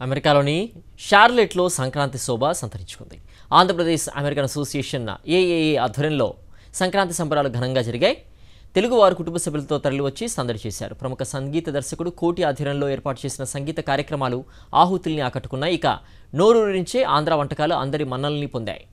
అమెరికాలోని షార్లెట్లో సంక్రాంతి శోభ సంతరించుకుంది. Andhra Pradesh American association ఏఏఏ ఆధ్వర్యంలో సంక్రాంతి సంబరాలు ఘనంగా జరిగాయి. తెలుగువారు కుటుంబ సభ్యులతో తరలివచ్చి సందడి చేశారు. ప్రముఖ సంగీత దర్శకుడు కోటి ఆధ్వర్యంలో ఏర్పాటు చేసిన సంగీత కార్యక్రమాలు ఆహుతుల్ని ఆకట్టుకున్నాయి. ఇక నోరూరించే ఆంధ్ర వంటకాలు అందరి మన్నల్ని పొందాయి.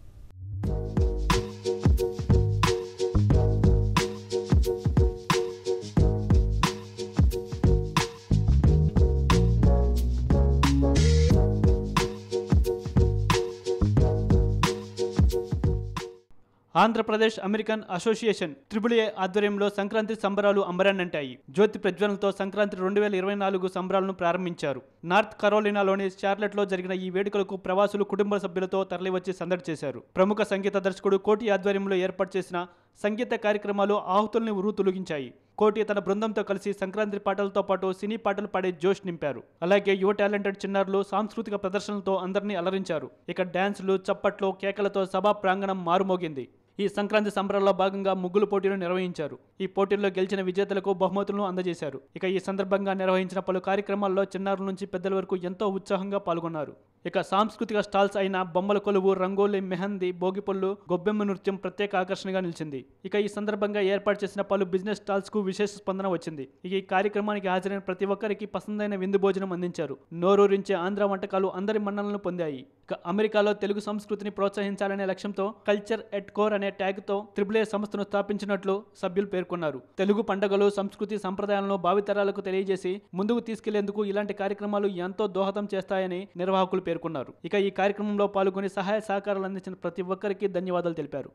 ఆంధ్రప్రదేశ్ అమెరికన్ అసోసియేషన్ AAA ఆధ్వర్యంలో సంక్రాంతి సంబరాలు అంబరాన్నంటాయి. జ్యోతి ప్రజ్వలనతో సంక్రాంతి 2024 సంబరాలను ప్రారంభించారు. నార్త్ కరోలినాలోని షార్లెట్లో జరిగిన ఈ వేడుకలకు ప్రవాసులు కుటుంబ సభ్యులతో తరలివచ్చి సందడి చేశారు. ప్రముఖ సంగీత దర్శకుడు కోటి ఆధ్వర్యంలో ఏర్పాటు చేసిన సంగీత కార్యక్రమాలు ఆహుతుల్ని ఉర్రూతొలగించాయి. కోటి తన బృందంతో కలిసి సంక్రాంతి పాటలతో పాటు సినీ పాటలు పాడే జోష్ నింపారు. అలాగే యువ టాలెంటెడ్ చిన్నారులు సాంస్కృతిక ప్రదర్శనలతో అందరినీ అలరించారు. ఇక డ్యాన్సులు, చప్పట్లు, కేకలతో సభా ప్రాంగణం మారుమోగింది. ఈ సంక్రాంతి సంబరాల్లో భాగంగా ముగ్గులు పోటీలు నిర్వహించారు. ఈ పోటీల్లో గెలిచిన విజేతలకు బహుమతులను అందజేశారు. ఇక ఈ సందర్భంగా నిర్వహించిన పలు కార్యక్రమాల్లో చిన్నారుల నుంచి పెద్దల వరకు ఎంతో ఉత్సాహంగా పాల్గొన్నారు. ఇక సాంస్కృతిక స్టాల్స్ అయిన బొమ్మల కొలువు, రంగోలి, మెహందీ, భోగిపళ్ళు, గొబ్బెమ్మ నృత్యం ప్రత్యేక ఆకర్షణగా నిలిచింది. ఇక ఈ సందర్భంగా ఏర్పాటు చేసిన పలు బిజినెస్ స్టాల్స్ కు విశేష స్పందన వచ్చింది. ఇక ఈ కార్యక్రమానికి హాజరైన ప్రతి ఒక్కరికి పసందైన విందు భోజనం అందించారు. నోరూరించే ఆంధ్ర వంటకాలు అందరి మన్ననలను పొందాయి. ఇక అమెరికాలో తెలుగు సంస్కృతిని ప్రోత్సహించాలనే లక్ష్యంతో కల్చర్ ఎట్ కోర్ అనే ట్యాగ్ తో AAA సంస్థను స్థాపించినట్లు సభ్యులు పేర్కొన్నారు. తెలుగు పండుగలు, సంస్కృతి, సంప్రదాయాలను భావితరాలకు తెలియజేసి ముందుకు తీసుకెళ్లేందుకు ఇలాంటి కార్యక్రమాలు ఎంతో దోహదం చేస్తాయని నిర్వాహకులు పేర్కొన్నారు. ఇక ఈ కార్యక్రమంలో పాల్గొని సహాయ సహకారాలు అందించిన ప్రతి ఒక్కరికి ధన్యవాదాలు తెలిపారు.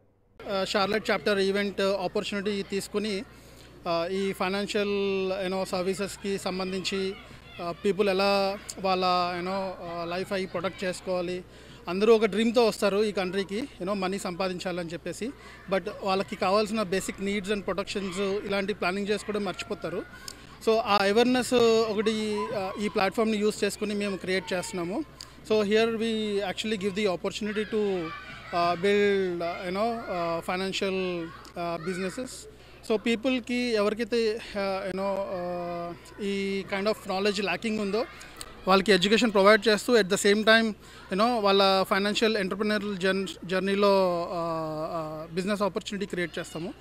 షార్లెట్ చాప్టర్ ఈవెంట్ ఆపర్చునిటీ తీసుకుని ఈ ఫైనాన్షియల్ సర్వీసెస్కి సంబంధించి పీపుల్ ఎలా వాళ్ళ లైఫ్ అయి ప్రొటెక్ట్ చేసుకోవాలి, అందరూ ఒక డ్రీమ్తో వస్తారు ఈ కంట్రీకి మనీ సంపాదించాలని చెప్పేసి. బట్ వాళ్ళకి కావాల్సిన బేసిక్ నీడ్స్ అండ్ ప్రొటెక్షన్స్ ఇలాంటి ప్లానింగ్ చేసుకోవడం మర్చిపోతారు. సో ఆ అవేర్నెస్ ఒకటి ఈ ప్లాట్ఫామ్ని యూస్ చేసుకుని మేము క్రియేట్ చేస్తున్నాము. So here we actually give the opportunity to build financial businesses. So పీపుల్కి ఎవరికైతే ఈ కైండ్ ఆఫ్ నాలెడ్జ్ ల్యాకింగ్ ఉందో వాళ్ళకి ఎడ్యుకేషన్ ప్రొవైడ్ చేస్తూ ఎట్ ద సేమ్ టైం వాళ్ళ ఫైనాన్షియల్ ఎంటర్ప్రెన్యూరల్ జర్నీలో బిజినెస్ ఆపర్చునిటీ క్రియేట్ చేస్తాము.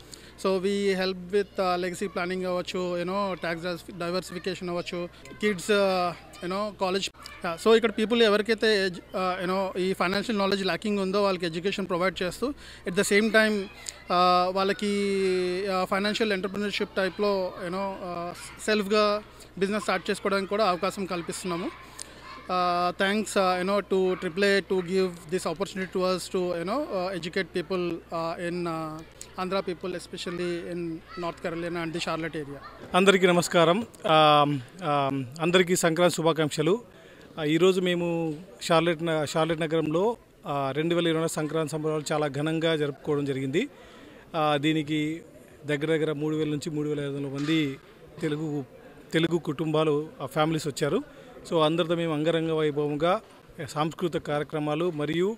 So we help with legacy planning అవ్వచ్చు, ట్యాక్స్ డైవర్సిఫికేషన్ అవ్వచ్చు, కిడ్స్ కాలేజ్. సో ఇక్కడ పీపుల్ ఎవరికైతే ఈ ఫైనాన్షియల్ నాలెడ్జ్ ల్యాకింగ్ ఉందో వాళ్ళకి ఎడ్యుకేషన్ ప్రొవైడ్ చేస్తూ ఎట్ ద సేమ్ టైం వాళ్ళకి ఫైనాన్షియల్ ఎంటర్ప్రెన్యూర్షిప్ టైప్లో సెల్ఫ్గా బిజినెస్ స్టార్ట్ చేసుకోవడానికి కూడా అవకాశం కల్పిస్తున్నాము. Thanks to AAA to give this opportunity to us to educate people in Andhra people, especially in North Carolina and the Charlotte area. అందరికీ నమస్కారం. అందరికీ సంక్రాంతి శుభాకాంక్షలు. ఈరోజు మేము షార్లెట్ నగరంలో 2020 సంక్రాంతి సంబరాలు చాలా ఘనంగా జరుపుకోవడం జరిగింది. దీనికి దగ్గర 3,000 నుంచి 3,500 మంది తెలుగు కుటుంబాలు, ఫ్యామిలీస్ వచ్చారు. సో అందరితో మేము అంగరంగ వైభవంగా సాంస్కృతిక కార్యక్రమాలు మరియు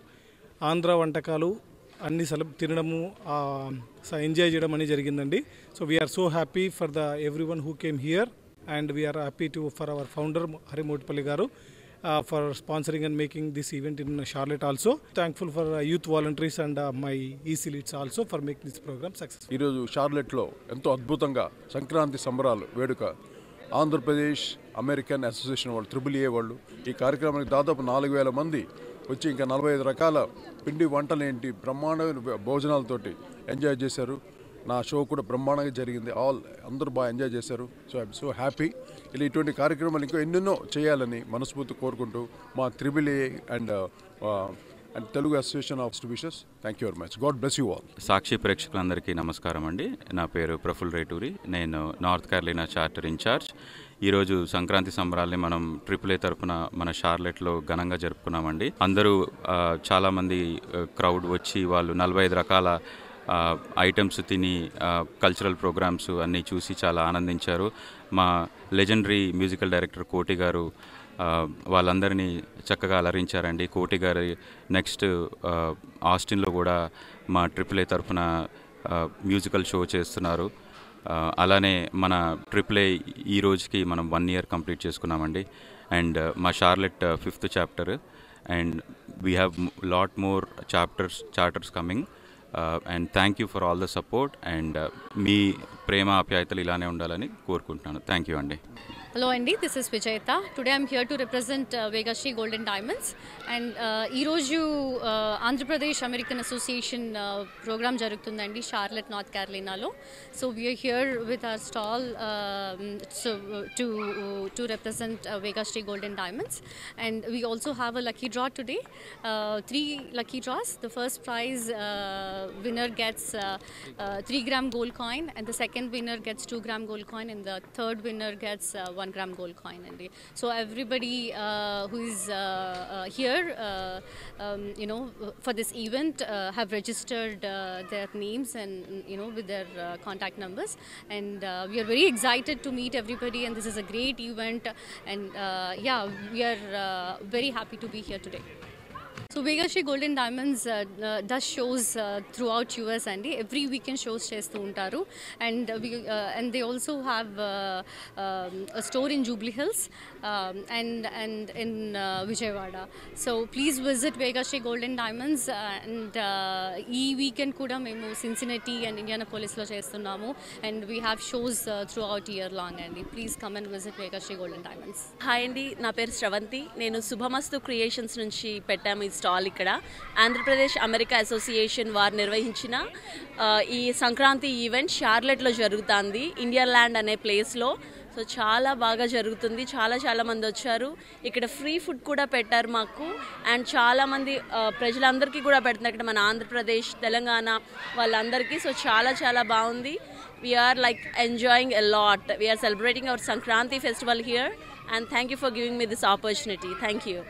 ఆంధ్ర వంటకాలు అన్ని తినడము, ఎంజాయ్ చేయడం అనేది జరిగిందండి. So we are so happy for the every one who came here and we are happy for our founder Harimotipalli garu for sponsoring and making this event in Charlotte also. Thankful for youth volunteers and my EC leads also for making this programme success. ఈరోజు షార్లెట్లో ఎంతో అద్భుతంగా సంక్రాంతి సంబరాలు వేడుక Andhra Pradesh American association వాళ్ళు AAA వాళ్ళు ఈ కార్యక్రమానికి దాదాపు 4,000 మంది వచ్చి ఇంకా 45 రకాల పిండి వంటలు ఏంటి బ్రహ్మాండమైన భోజనాలతోటి ఎంజాయ్ చేశారు. నా షో కూడా బ్రహ్మాండంగా జరిగింది. అందరూ బాగా ఎంజాయ్ చేశారు. So I'm so happy. ఇలా ఇటువంటి కార్యక్రమాలు ఇంకా ఎన్నెన్నో చేయాలని మనస్ఫూర్తి కోరుకుంటూ మా AAA and Telugu association of distributors thank you very much. God bless you all. Sakshi ప్రేక్షకులందరికీ నమస్కారం అండి. నా పేరు ప్రఫుల్ రేటూరి. నేను నార్త్ కేరళీనా చార్టర్ ఇన్ఛార్జ్. ఈరోజు సంక్రాంతి సంబరాల్ని మనం AAA తరఫున మన షార్లెట్లో ఘనంగా జరుపుకున్నామండి. అందరూ చాలామంది క్రౌడ్ వచ్చి వాళ్ళు 45 రకాల ఐటమ్స్ తిని కల్చరల్ ప్రోగ్రామ్స్ అన్నీ చూసి చాలా ఆనందించారు. మా లెజెండరీ మ్యూజికల్ డైరెక్టర్ కోటి గారు వాళ్ళందరినీ చక్కగా అలరించారండి. కోటి గారి నెక్స్ట్ ఆస్టిన్లో కూడా మా AAA తరఫున మ్యూజికల్ షో చేస్తున్నారు. అలానే మన AAA ఈ రోజుకి మనం 1 year కంప్లీట్ చేసుకున్నామండి. అండ్ మా Charlotte 5th chapter, and we have lot more chapters coming. And thank you for all the support. And మీ ప్రేమ ఆప్యాయతలు ఇలానే ఉండాలని కోరుకుంటున్నాను. థ్యాంక్ యూ అండి. Hello Andy, this is Vijayata. Today I'm here to represent Vegashree Gold and Diamonds, and ee roju Andhra Pradesh American Association program jarugutundandi Charlotte, North Carolina lo. So we are here with our stall to represent Vegashree Gold and Diamonds, and we also have a lucky draw today. 3 lucky draws. The first prize winner gets 3-gram gold coin, and the second winner gets 2-gram gold coin, and the third winner gets 1-gram gold coin. So everybody who is here for this event have registered their names and with their contact numbers, and we are very excited to meet everybody, and this is a great event, and we are very happy to be here today. So Vegashree Gold and Diamonds does shows throughout US and every weekend shows చేస్తూ ఉంటారు, and they also have a store in Jubilee Hills and in Vijayawada. So please visit Vegashree Gold and Diamonds, and ఈ weekend కూడా మేము Cincinnati and Indianapolis లో చేస్తున్నాము, and we have shows throughout year long, and please come and visit Vegashree Gold and Diamonds. Hi అండి, నా పేరు శ్రవంతి. నేను శుభమస్తు creations నుంచి పెట్టాము ఈ స్టాల్. ఇక్కడ ఆంధ్రప్రదేశ్ అమెరికా అసోసియేషన్ వారు నిర్వహించిన ఈ సంక్రాంతి ఈవెంట్ షార్లెట్లో జరుగుతుంది, ఇండియా ల్యాండ్ అనే ప్లేస్లో. సో చాలా బాగా జరుగుతుంది. చాలా మంది వచ్చారు. ఇక్కడ ఫ్రీ ఫుడ్ కూడా పెట్టారు మాకు, అండ్ చాలామంది ప్రజలందరికీ కూడా పెడుతున్నారు ఇక్కడ మన ఆంధ్రప్రదేశ్, తెలంగాణ వాళ్ళందరికీ. సో చాలా బాగుంది. We are like enjoying a lot. We are celebrating our Sankranti festival here, and thank you for giving me this opportunity. Thank you.